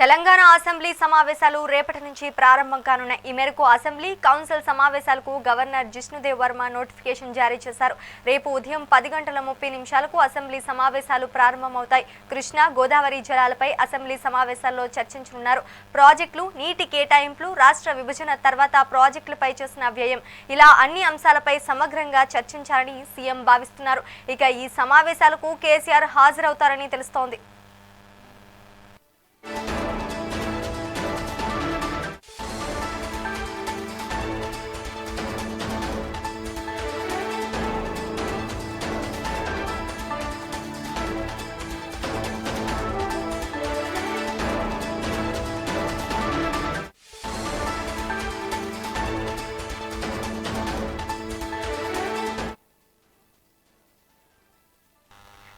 Telangana assembly సమావేశాలు రేపటి నుంచి ప్రారంభం కానున్నాయి. ఈ మేరకు అసెంబ్లీ కౌన్సిల్ సమావేశాలకు గవర్నర్ జిష్ణుదేవ్ వర్మ నోటిఫికేషన్ జారీ చేశారు. రేపు ఉదయం 10:30 అసెంబ్లీ సమావేశాలు ప్రారంభమవుతాయి. కృష్ణా, గోదావరి జలాలపై అసెంబ్లీ సమావేశాల్లో చర్చించనున్నారు. ప్రాజెక్టులు, నీటి కేటాయింపులు, రాష్ట్ర విభజన తర్వాత ప్రాజెక్టులపై చేసిన వ్యయం, ఇలా అన్ని అంశాలపై సమగ్రంగా చర్చించాలని సీఎం భావిస్తున్నారు. ఇక ఈ సమావేశాలకు కేసీఆర్ హాజరవుతారని తెలుస్తోంది.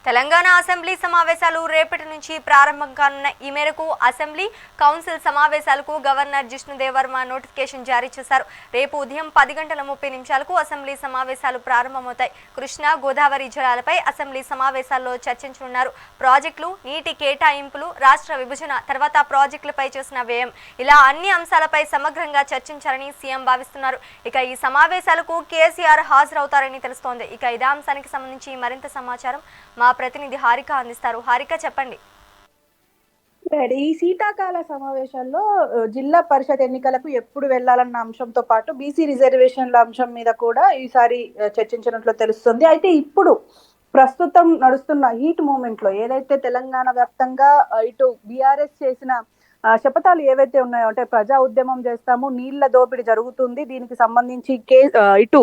తెలంగాణ అసెంబ్లీ సమావేశాలు రేపటి నుంచి ప్రారంభం కానున్నాయి. ఈ మేరకు అసెంబ్లీ కౌన్సిల్ సమావేశాలకు గవర్నర్ జిష్ణుదేవ్ వర్మ నోటిఫికేషన్ జారీ చేశారు. రేపు ఉదయం 10:30 అసెంబ్లీ సమావేశాలు ప్రారంభమవుతాయి. కృష్ణా, గోదావరి జలాలపై అసెంబ్లీ సమావేశాల్లో చర్చించనున్నారు. ప్రాజెక్టులు, నీటి కేటాయింపులు, రాష్ట్ర విభజన తర్వాత ప్రాజెక్టులపై చేసిన వ్యయం, ఇలా అన్ని అంశాలపై సమగ్రంగా చర్చించాలని సీఎం భావిస్తున్నారు. ఇక ఈ సమావేశాలకు కేసీఆర్ హాజరవుతారని తెలుస్తోంది. ఇక ఇదే అంశానికి సంబంధించి మరింత సమాచారం మా ప్రతినిధి హారిక అందిస్తారు. హారిక, చెప్పండి. ఈ శీతాకాల సమావేశాల్లో జిల్లా పరిషత్ ఎన్నికలకు ఎప్పుడు వెళ్లాలన్న అంశంతో పాటు బీసీ రిజర్వేషన్ల అంశం మీద కూడా ఈసారి చర్చించినట్లు తెలుస్తుంది. అయితే ఇప్పుడు ప్రస్తుతం నడుస్తున్న హీట్ మూమెంట్ లో ఏదైతే తెలంగాణ వ్యాప్తంగా ఇటు బీఆర్ఎస్ చేసిన శపథాలు ఏవైతే ఉన్నాయో, అంటే ప్రజా ఉద్యమం చేస్తాము, నీళ్ల దోపిడీ జరుగుతుంది, దీనికి సంబంధించి ఇటు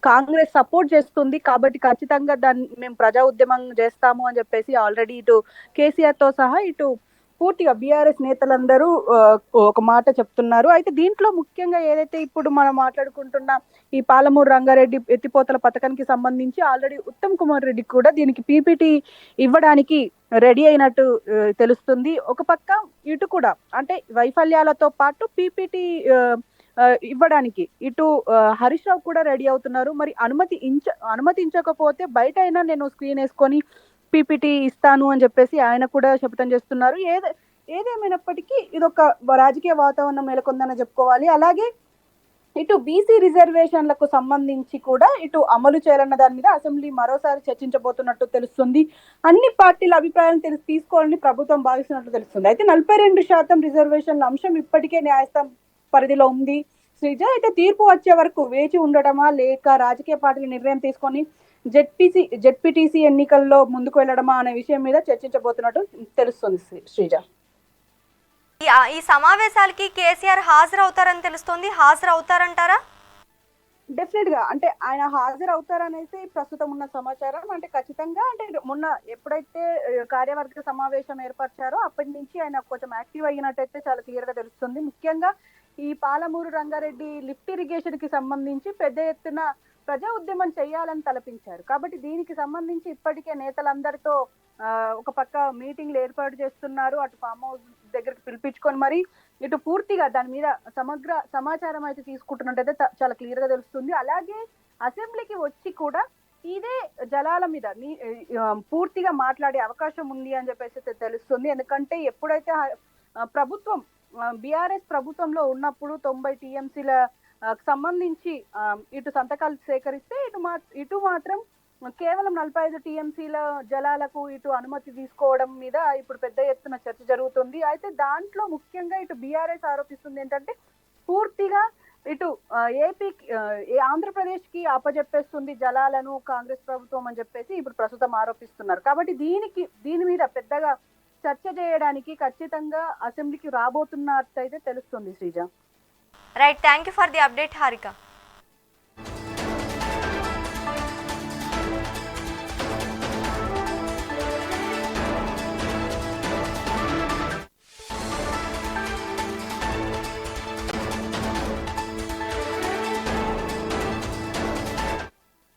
కాంగ్రెస్ సపోర్ట్ చేస్తుంది కాబట్టి ఖచ్చితంగా దాన్ని మేము ప్రజా ఉద్యమం చేస్తాము అని చెప్పేసి ఆల్రెడీ ఇటు కేసీఆర్ తో సహా ఇటు పూర్తిగా బీఆర్ఎస్ నేతలందరూ ఒక మాట చెప్తున్నారు. అయితే దీంట్లో ముఖ్యంగా ఏదైతే ఇప్పుడు మనం మాట్లాడుకుంటున్న ఈ పాలమూరు రంగారెడ్డి ఎత్తిపోతల పథకానికి సంబంధించి ఆల్రెడీ ఉత్తమ్ కుమార్ రెడ్డి కూడా దీనికి పీపీటీ ఇవ్వడానికి రెడీ అయినట్టు తెలుస్తుంది. ఒక పక్క ఇటు కూడా అంటే వైఫల్యాలతో పాటు పీపీటీ ఇవ్వడానికి ఇటు హరీష్ రావు కూడా రెడీ అవుతున్నారు. మరి అనుమతించకపోతే బయట అయినా నేను స్క్రీన్ వేసుకొని పీపీటీ ఇస్తాను అని చెప్పేసి ఆయన కూడా శపథం చేస్తున్నారు. ఏదేమైనప్పటికీ ఇదొక రాజకీయ వాతావరణం నెలకొందని చెప్పుకోవాలి. అలాగే ఇటు బీసీ రిజర్వేషన్లకు సంబంధించి కూడా ఇటు అమలు చేయాలన్న దాని మీద అసెంబ్లీ మరోసారి చర్చించబోతున్నట్టు తెలుస్తుంది. అన్ని పార్టీల అభిప్రాయాలను తీసుకోవాలని ప్రభుత్వం భావిస్తున్నట్లు తెలుస్తుంది. అయితే 42% రిజర్వేషన్ల అంశం ఇప్పటికే న్యాయస్థానం పరిధిలో ఉంది. శ్రీజ, అయితే తీర్పు వచ్చే వరకు వేచి ఉండడమా లేక రాజకీయ పార్టీలు నిర్ణయం తీసుకొని జెడ్పీటీసీ ఎన్నికల్లో ముందుకు వెళ్ళడమా అనే విషయం మీద చర్చించబోతున్నట్టు తెలుస్తుంది. శ్రీజ, ఈ సమావేశాలకి కేసీఆర్ హాజరవుతారని తెలుస్తుంది. హాజరవుతారంటారా? డెఫినెట్ గా, అంటే ఆయన హాజరవుతారనేసి ప్రస్తుతం ఉన్న సమాచారం. అంటే ఖచ్చితంగా, అంటే మొన్న ఎప్పుడైతే కార్యవర్గ సమావేశం ఏర్పరిచారో అప్పటి నుంచి ఆయన కొంచెం యాక్టివ్ అయినట్టయితే చాలా క్లియర్ గా తెలుస్తుంది. ముఖ్యంగా ఈ పాలమూరు రంగారెడ్డి లిఫ్ట్ ఇరిగేషన్ కి సంబంధించి పెద్ద ఎత్తున ప్రజా ఉద్యమం చేయాలని తలపించారు. కాబట్టి దీనికి సంబంధించి ఇప్పటికే నేతలందరితో ఒక పక్క మీటింగ్లు ఏర్పాటు చేస్తున్నారు. అటు ఫామ్ హౌస్ దగ్గరికి పిలిపించుకొని మరి ఇటు పూర్తిగా దాని మీద సమగ్ర సమాచారం అయితే తీసుకుంటున్నట్టయితే చాలా క్లియర్ గా తెలుస్తుంది. అలాగే అసెంబ్లీకి వచ్చి కూడా ఇదే జలాల మీద పూర్తిగా మాట్లాడే అవకాశం ఉంది అని చెప్పేసి తెలుస్తుంది. ఎందుకంటే ఎప్పుడైతే ప్రభుత్వం బీఆర్ఎస్ ప్రభుత్వంలో ఉన్నప్పుడు 90 టీఎంసీల సంబంధించి ఇటు సంతకాలు సేకరిస్తే ఇటు మాత్రం కేవలం 45 టీఎంసీల జలాలకు ఇటు అనుమతి తీసుకోవడం మీద ఇప్పుడు పెద్ద ఎత్తున చర్చ జరుగుతుంది. అయితే దాంట్లో ముఖ్యంగా ఇటు బీఆర్ఎస్ ఆరోపిస్తుంది ఏంటంటే పూర్తిగా ఇటు ఆంధ్రప్రదేశ్ కి అప్పజెప్పేస్తుంది జలాలను కాంగ్రెస్ ప్రభుత్వం అని చెప్పేసి ఇప్పుడు ప్రస్తుతం ఆరోపిస్తున్నారు. కాబట్టి దీని మీద పెద్దగా చర్చ చేయడానికి ఖచ్చితంగా అసెంబ్లీకి రాబోతున్నట్టయితే తెలుస్తుంది. Sreeja, right, thank you for the update Harika.